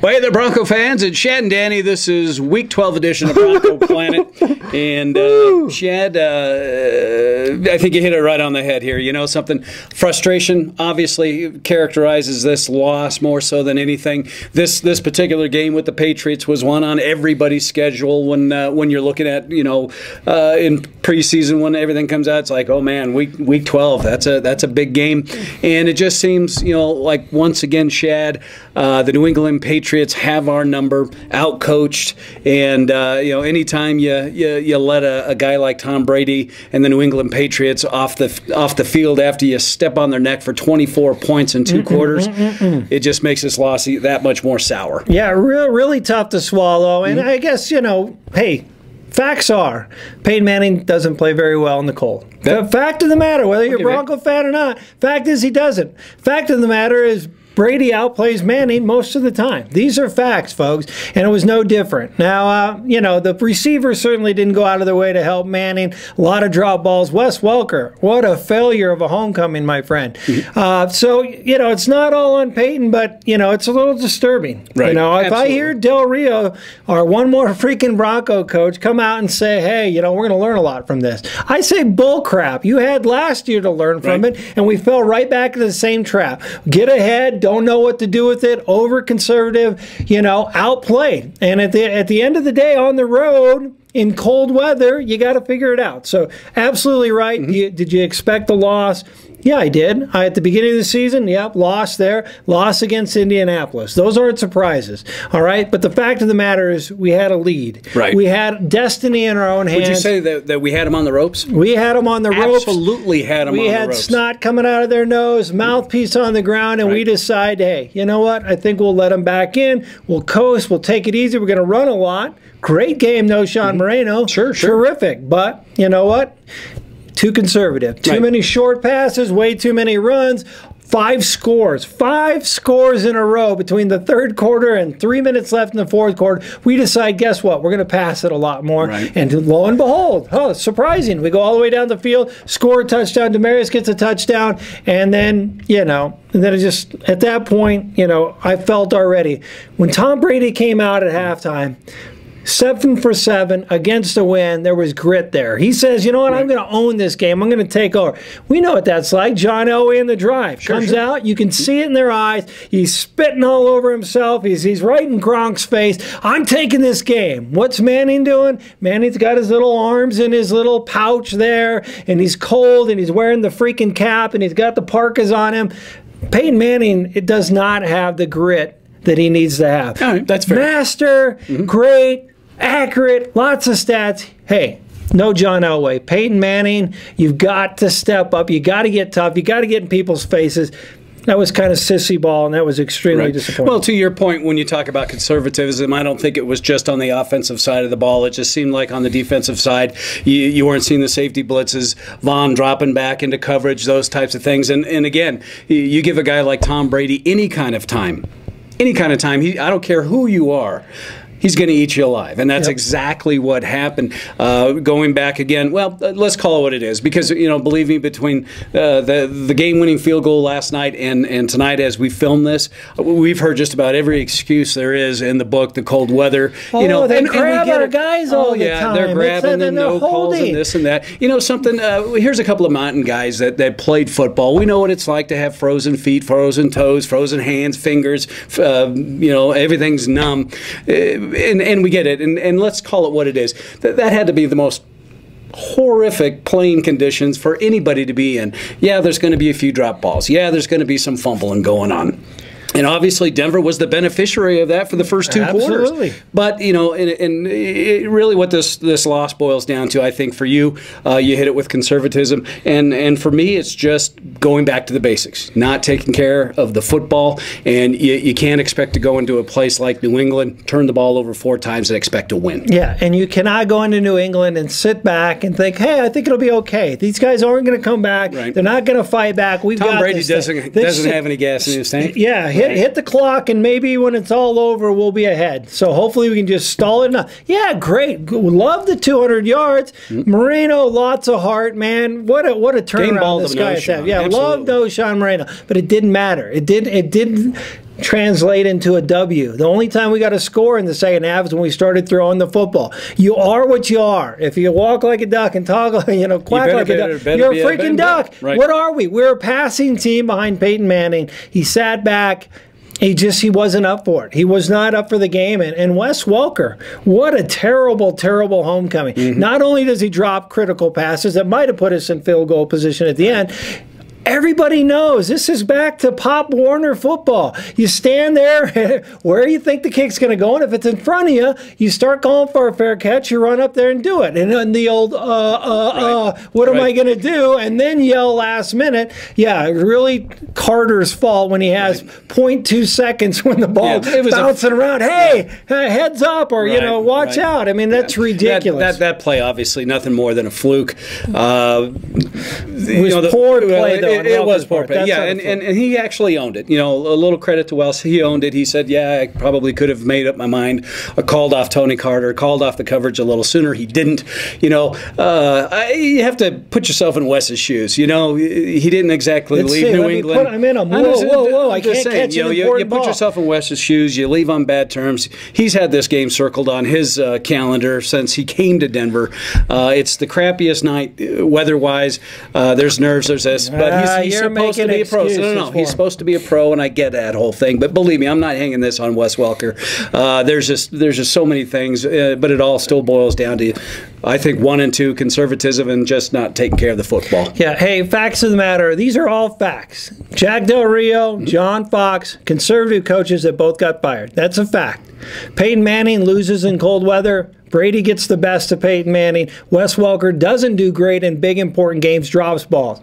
Well, hey there, Bronco fans. It's Shad and Danny. This is Week 12 edition of Bronco Planet. And Shad, I think you hit it right on the head here. You know something? Frustration obviously characterizes this loss more so than anything. This particular game with the Patriots was one on everybody's schedule when you're looking at, in preseason when everything comes out. It's like, oh man, week 12. That's a big game. And it just seems, like once again, Shad, the New England Patriots have our number, outcoached, and anytime you let a guy like Tom Brady and the New England Patriots off the field after you step on their neck for 24 points in two quarters, it just makes this loss that much more sour. Yeah, really tough to swallow. And I guess hey. Facts are, Peyton Manning doesn't play very well in the cold. The fact of the matter, whether you're a Bronco fan or not, fact is he doesn't. Fact of the matter is Brady outplays Manning most of the time. These are facts, folks, and it was no different. Now, the receivers certainly didn't go out of their way to help Manning. A lot of drop balls. Wes Welker, what a failure of a homecoming, my friend. So, it's not all on Peyton, but, it's a little disturbing. Right. If I hear Del Rio or one more freaking Bronco coach come out and say, hey, we're going to learn a lot from this, I say bull crap. You had last year to learn from it, and we fell right back into the same trap. Get ahead, don't know what to do with it, over conservative, outplayed. And at the end of the day, on the road in cold weather, you got to figure it out. So absolutely right. Did you expect the loss? Yeah, I did. At the beginning of the season, yep, lost there. Loss against Indianapolis. Those aren't surprises, all right? But the fact of the matter is we had a lead. Right. We had destiny in our own hands. Would you say that we had them on the ropes? We had them on the ropes. Absolutely had them on the ropes. We had snot coming out of their nose, mouthpiece on the ground, and we decide, hey, you know what? I think we'll let them back in. We'll coast. We'll take it easy. We're going to run a lot. Great game, Knowshon Moreno. Sure. Terrific. But you know what? Too conservative. Too many short passes, way too many runs. 5 scores. 5 scores in a row between the third quarter and 3 minutes left in the fourth quarter. We decide, guess what? We're going to pass it a lot more. And lo and behold, surprising. We go all the way down the field, score a touchdown. Demaryius gets a touchdown. And then, it just, at that point, I felt already. When Tom Brady came out at halftime, 7 for 7 against a win. There was grit there. He says, you know what, I'm going to own this game. I'm going to take over. We know what that's like. John Elway in the drive. Comes out. You can see it in their eyes. He's spitting all over himself. He's right in Gronk's face. I'm taking this game. What's Manning doing? Manning's got his little arms in his little pouch there, and he's cold, and he's wearing the freaking cap, and he's got the parkas on him. Peyton Manning, it does not have the grit that he needs to have. All right, that's fair. Master, great, accurate, lots of stats. Hey, no John Elway. Peyton Manning, you've got to step up. You got to get tough. You got to get in people's faces. That was kind of sissy ball, and that was extremely disappointing. Well, to your point, when you talk about conservatism, I don't think it was just on the offensive side of the ball. It just seemed like on the defensive side, you weren't seeing the safety blitzes, Vaughn dropping back into coverage, those types of things. And again, you give a guy like Tom Brady any kind of time. I don't care who you are. He's going to eat you alive, and that's exactly what happened. Going back again, well, let's call it what it is, because believe me, between the game-winning field goal last night and tonight, as we film this, we've heard just about every excuse there is in the book. The cold weather, they grab our guys all the time. They're grabbing the no calls and this and that. Something. Here's a couple of mountain guys that played football. We know what it's like to have frozen feet, frozen toes, frozen hands, fingers. Everything's numb. And we get it, and let's call it what it is. That had to be the most horrific playing conditions for anybody to be in. Yeah, there's going to be a few drop balls. Yeah, there's going to be some fumbling going on. And obviously, Denver was the beneficiary of that for the first 2 quarters. But, and really what this loss boils down to, I think, for you, you hit it with conservatism. And for me, it's just going back to the basics, not taking care of the football. And you can't expect to go into a place like New England, turn the ball over 4 times and expect to win. Yeah, and you cannot go into New England and sit back and think, hey, I think it'll be okay. These guys aren't going to come back. They're not going to fight back. Tom Brady doesn't have any gas in his tank. Yeah, hit the clock, and maybe when it's all over, we'll be ahead. So hopefully we can just stall it enough. Yeah, great. Love the 200 yards. Moreno, lots of heart, man. What a turnaround this guy has had. Yeah, love Knowshon Moreno, but it didn't matter. It didn't. translate into a W. The only time we got a score in the second half is when we started throwing the football. You are what you are. If you walk like a duck and talk, quack like a duck, you're a freaking duck. Right. What are we? We're a passing team behind Peyton Manning. He sat back. He wasn't up for it. He was not up for the game. And Wes Welker, what a terrible, terrible homecoming. Not only does he drop critical passes that might have put us in field goal position at the end, everybody knows this is back to Pop Warner football. You stand there, where you think the kick's going to go, and if it's in front of you, you start calling for a fair catch, you run up there and do it. And then the old, what am I going to do? And then yell last minute. Yeah, really Carter's fault when he has 0.2 seconds when the ball is bouncing around. Hey, heads up, or, watch out. I mean, that's ridiculous. That play, obviously, nothing more than a fluke. It was poor play, though. It was poor play. Yeah, and he actually owned it. A little credit to Wells. He owned it. He said, yeah, I probably could have made up my mind. I called off Tony Carter, called off the coverage a little sooner. He didn't. You have to put yourself in Wes's shoes. He didn't exactly leave New England. I'm in him. Whoa. I can't catch an important ball. You put yourself in Wes's shoes. You leave on bad terms. He's had this game circled on his calendar since he came to Denver. It's the crappiest night weather-wise. There's nerves. There's this. But he's supposed to be a pro. No. He's supposed to be a pro, and I get that whole thing. But believe me, I'm not hanging this on Wes Welker. There's just so many things, but it all still boils down to, I think, 1 and 2, conservatism and just not taking care of the football. Yeah, hey, facts of the matter. These are all facts. Jack Del Rio, John Fox, conservative coaches that both got fired. That's a fact. Peyton Manning loses in cold weather. Brady gets the best of Peyton Manning. Wes Welker doesn't do great in big, important games, drops balls.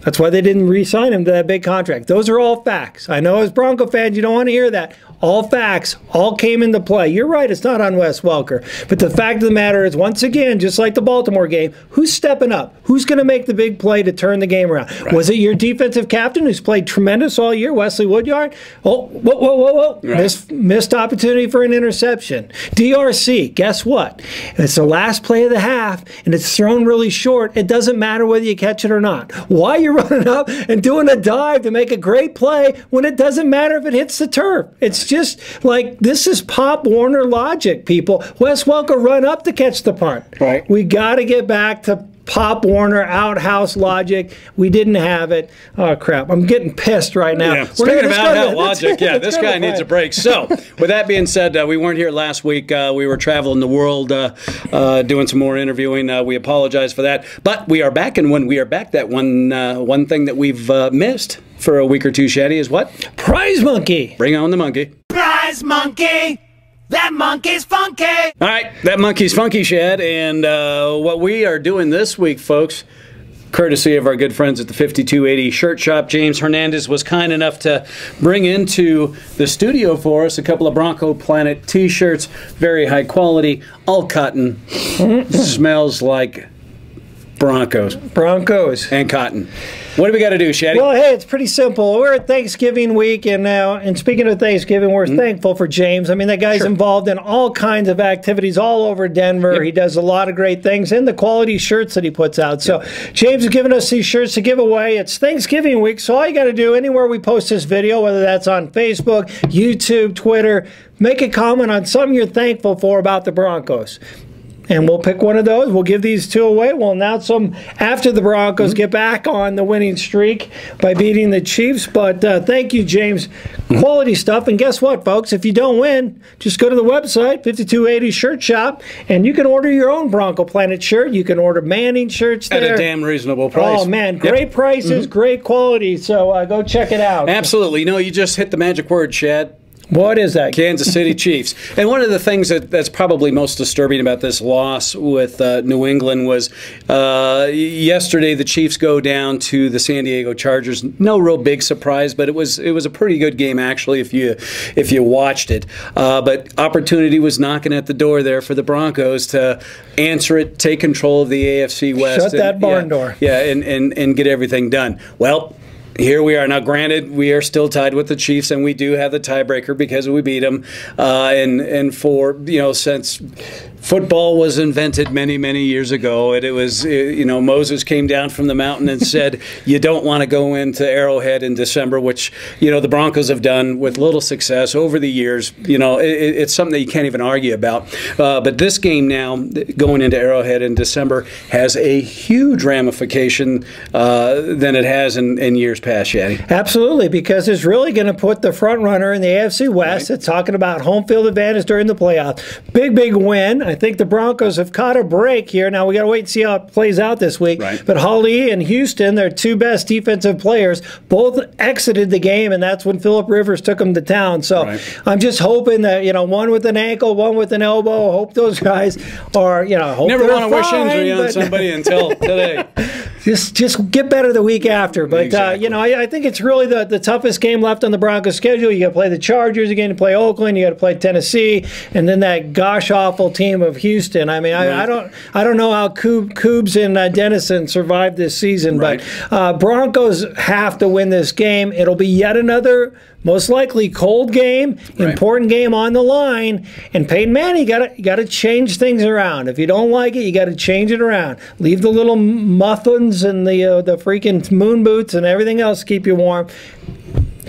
That's why they didn't re-sign him to that big contract. Those are all facts. I know as Bronco fans, you don't want to hear that. All facts, all came into play. You're right, it's not on Wes Welker. But the fact of the matter is, once again, just like the Baltimore game, who's stepping up? Who's going to make the big play to turn the game around? Right. Was it your defensive captain who's played tremendous all year, Wesley Woodyard? Oh, whoa. Right. Missed opportunity for an interception. DRC, guess what? It's the last play of the half, and it's thrown really short. It doesn't matter whether you catch it or not. Why are you running up and doing a dive to make a great play when it doesn't matter if it hits the turf? It's just like, this is Pop Warner logic, people. Wes Welker run up to catch the punt. Right. We got to get back to Pop Warner outhouse logic. We didn't have it. Oh, crap. I'm getting pissed right now. Yeah. Speaking of outhouse logic, this guy needs a break. So, with that being said, we weren't here last week. We were traveling the world doing some more interviewing. We apologize for that. But we are back, and when we are back, that one thing that we've missed for a week or two, Shaddy, is what? Prize Monkey. Bring on the monkey. Prize Monkey. That monkey's funky. All right, that monkey's funky, Shad. And what we are doing this week, folks, courtesy of our good friends at the 5280 Shirt Shop, James Hernandez was kind enough to bring into the studio for us a couple of Bronco Planet T-shirts, very high quality, all cotton. Smells like Broncos. And cotton. What do we got to do, Shaddy? Well, hey, it's pretty simple. We're at Thanksgiving week, and speaking of Thanksgiving, we're thankful for James. I mean, that guy's involved in all kinds of activities all over Denver. Yep. He does a lot of great things, and the quality shirts that he puts out. So James has given us these shirts to give away. It's Thanksgiving week, so all you got to do, anywhere we post this video, whether that's on Facebook, YouTube, Twitter, make a comment on something you're thankful for about the Broncos. And we'll pick one of those. We'll give these two away. We'll announce them after the Broncos get back on the winning streak by beating the Chiefs. But thank you, James. Quality stuff. And guess what, folks? If you don't win, just go to the website, 5280 Shirt Shop, and you can order your own Bronco Planet shirt. You can order Manning shirts there. At a damn reasonable price. Oh, man. Great prices, great quality. So go check it out. Absolutely. You just hit the magic word, Chad. What is that? Kansas City Chiefs. And one of the things that's probably most disturbing about this loss with New England was yesterday the Chiefs go down to the San Diego Chargers. No real big surprise, but it was a pretty good game actually if you watched it. But opportunity was knocking at the door there for the Broncos to answer it, take control of the AFC West. Shut that barn door. Yeah, and get everything done. Well, here we are. Now, granted, we are still tied with the Chiefs, and we do have the tiebreaker because we beat them. And for, since football was invented many, many years ago, it was, Moses came down from the mountain and said, you don't want to go into Arrowhead in December, which, the Broncos have done with little success over the years. It's something that you can't even argue about. But this game now, going into Arrowhead in December, has a huge ramification than it has in years past, Shaddy. Absolutely, because it's really going to put the front runner in the AFC West. It's talking about home field advantage during the playoffs. Big win. I think the Broncos have caught a break here. Now, we got to wait and see how it plays out this week. Right. But Holly and Houston, their two best defensive players, both exited the game, and that's when Phillip Rivers took them to town. So I'm just hoping that, one with an ankle, one with an elbow, hope those guys are, hope never want to wish injury on somebody until today. Just get better the week after. But, exactly. I think it's really the toughest game left on the Broncos schedule. You got to play the Chargers, you got to play Oakland, you got to play Tennessee, and then that gosh awful team of Houston. I mean, I don't know how Coobs and Dennison survived this season, but Broncos have to win this game. It'll be yet another most likely cold game, important game on the line, and Peyton Manning, you got to change things around. If you don't like it, you got to change it around. Leave the little muffins and the freaking moon boots and everything else to keep you warm.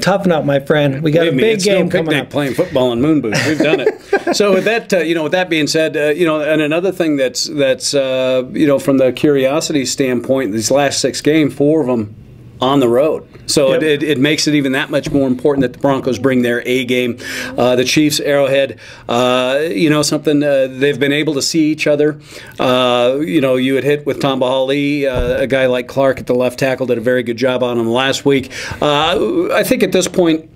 Toughen up, my friend. We got a big game coming up. Playing football in moon boots. We've done it. So with that, with that being said, and another thing that's from the curiosity standpoint, these last 6 games, 4 of them on the road. So it makes it even that much more important that the Broncos bring their A game. The Chiefs, Arrowhead, something they've been able to see each other. You had hit with Tom Bahali, a guy like Clark at the left tackle did a very good job on him last week. I think at this point,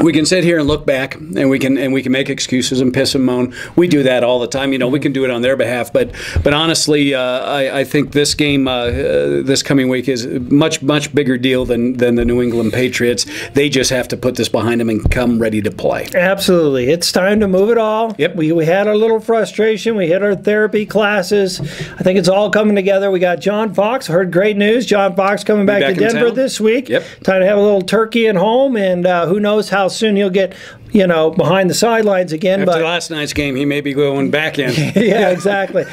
we can sit here and look back, and we can make excuses and piss and moan. We do that all the time. We can do it on their behalf. But honestly, I think this game this coming week is a much bigger deal than the New England Patriots. They just have to put this behind them and come ready to play. Absolutely, it's time to move it all. Yep. We had our little frustration. We hit our therapy classes. I think it's all coming together. We got John Fox. Heard great news. John Fox coming back to Denver this week. Yep. Time to have a little turkey at home, and who knows how soon he'll get behind the sidelines again. After last night's game, he may be going back in. Yeah, exactly.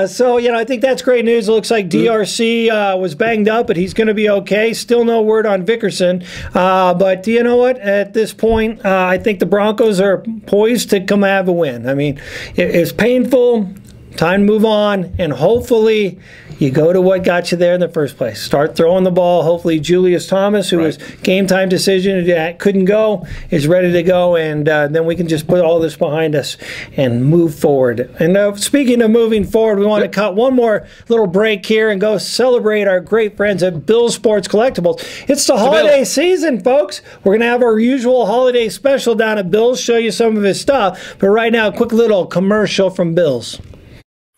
So I think that's great news. It looks like DRC was banged up, but he's going to be okay. Still no word on Vickerson. But you know what? At this point, I think the Broncos are poised to come have a win. I mean, it's painful. Time to move on, and hopefully you go to what got you there in the first place. Start throwing the ball. Hopefully Julius Thomas, who was game time decision, couldn't go, is ready to go, and then we can just put all this behind us and move forward. And speaking of moving forward, we want to cut one more little break here and go celebrate our great friends at Bill's Sports Collectibles. It's the holiday season, folks. We're going to have our usual holiday special down at Bill's, show you some of his stuff. But right now, a quick little commercial from Bill's.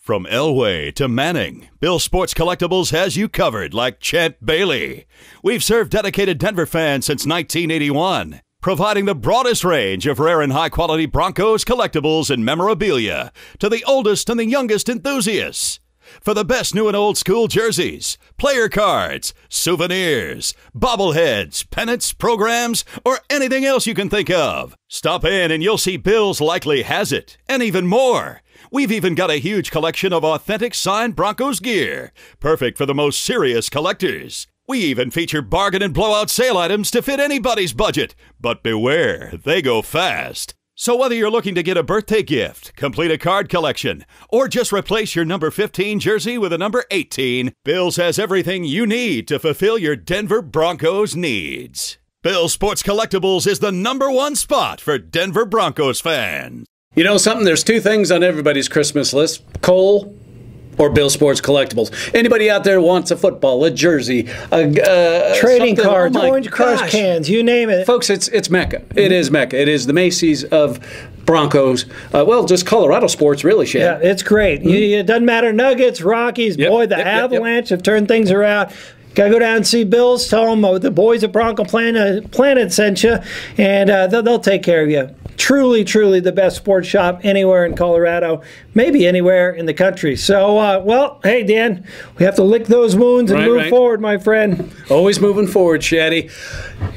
From Elway to Manning, Bill Sports Collectibles has you covered like Chet Bailey. We've served dedicated Denver fans since 1981, providing the broadest range of rare and high-quality Broncos collectibles and memorabilia to the oldest and the youngest enthusiasts. For the best new and old school jerseys, player cards, souvenirs, bobbleheads, pennants, programs, or anything else you can think of. Stop in and you'll see Bill's likely has it, and even more. We've even got a huge collection of authentic signed Broncos gear, perfect for the most serious collectors. We even feature bargain and blowout sale items to fit anybody's budget, but beware, they go fast. So whether you're looking to get a birthday gift, complete a card collection, or just replace your number 15 jersey with a number 18, Bill's has everything you need to fulfill your Denver Broncos needs. Bill's Sports Collectibles is the #1 spot for Denver Broncos fans. You know something? There's 2 things on everybody's Christmas list: coal or Bill Sports Collectibles. Anybody out there wants a football, a jersey, trading cards, Orange Crush cans, you name it. Folks, it's Mecca. It is Mecca. It is the Macy's of Broncos. Just Colorado sports, really, Shad. Yeah, it's great. It doesn't matter. Nuggets, Rockies, boy, the Avalanche have turned things around. Got to go down and see Bills. Tell them the boys at Bronco Planet sent you, and they'll take care of you. Truly, truly the best sports shop anywhere in Colorado, maybe anywhere in the country. So, well, hey, Dan, we have to lick those wounds and move forward, my friend. Always moving forward, Shaddy.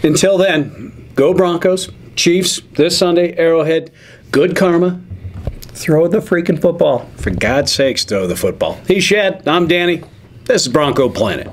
Until then, go Broncos. Chiefs this Sunday, Arrowhead. Good karma. Throw the freaking football. For God's sakes, throw the football. He's Shad. I'm Danny. This is Bronco Planet.